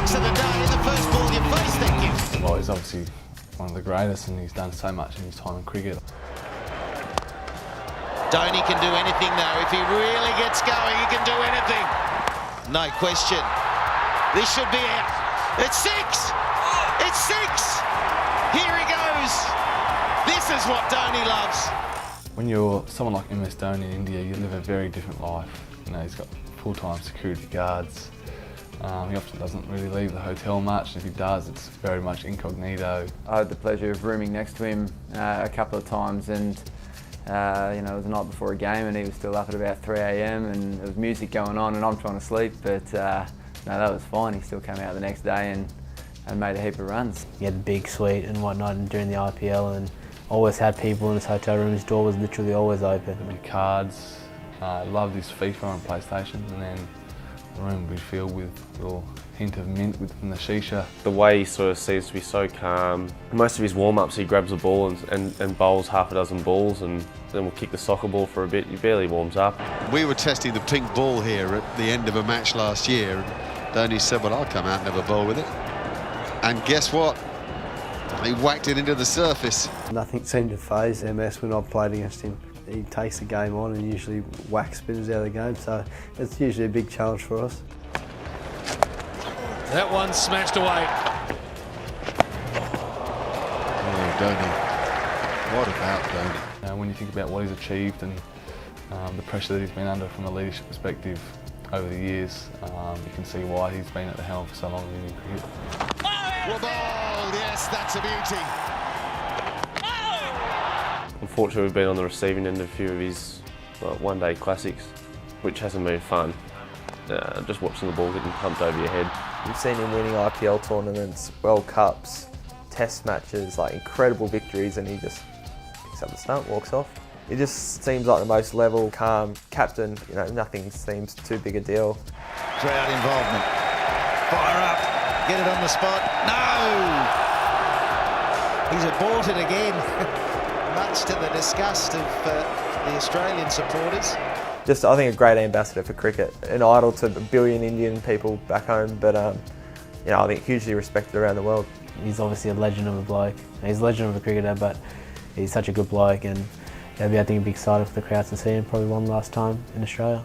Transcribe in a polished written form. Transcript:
facts of the day, the first ball you face, thank you. Well, he's obviously one of the greatest and he's done so much in his time in cricket. Dhoni can do anything though. If he really gets going, he can do anything. No question. This should be out. It's six! It's six! Here he goes. This is what Dhoni loves. When you're someone like MS Dhoni in India, you live a very different life. You know, he's got full-time security guards. He often doesn't really leave the hotel much. If he does, it's very much incognito. I had the pleasure of rooming next to him a couple of times, and you know, it was the night before a game and he was still up at about 3 AM and there was music going on and I'm trying to sleep, but no, that was fine. He still came out the next day and made a heap of runs. He had a big suite and whatnot and during the IPL, and always had people in his hotel room. His door was literally always open. There'd be cards. Loved his FIFA and PlayStation, and then the room would be filled with a little hint of mint from the shisha. The way he sort of seems to be so calm. Most of his warm-ups he grabs a ball and bowls half a dozen balls, and then we'll kick the soccer ball for a bit. He barely warms up. We were testing the pink ball here at the end of a match last year, and Dhoni said, well, I'll come out and have a bowl with it. And guess what? He whacked it into the surface. Nothing seemed to faze MS when I played against him. He takes the game on and usually whacks spinners out of the game, so it's usually a big challenge for us. That one smashed away. Oh, Dhoni. What about Dhoni? When you think about what he's achieved and the pressure that he's been under from a leadership perspective over the years, you can see why he's been at the helm for so long in cricket. Well bowled, yes, that's a beauty. Unfortunately, we've been on the receiving end of a few of his one-day classics, which hasn't been fun. Just watching the ball getting pumped over your head. You've seen him winning IPL tournaments, World Cups, Test matches, like incredible victories, and he just picks up the stunt, walks off. He just seems like the most level, calm captain. You know, nothing seems too big a deal. Crowd involvement. Fire up. Get it on the spot. No! He's aborted again. Much to the disgust of the Australian supporters. Just, I think, a great ambassador for cricket. An idol to a billion Indian people back home, but you know, I think hugely respected around the world. He's obviously a legend of a bloke. He's a legend of a cricketer, but he's such a good bloke, and I think it'd be exciting for the crowds to see him probably one last time in Australia.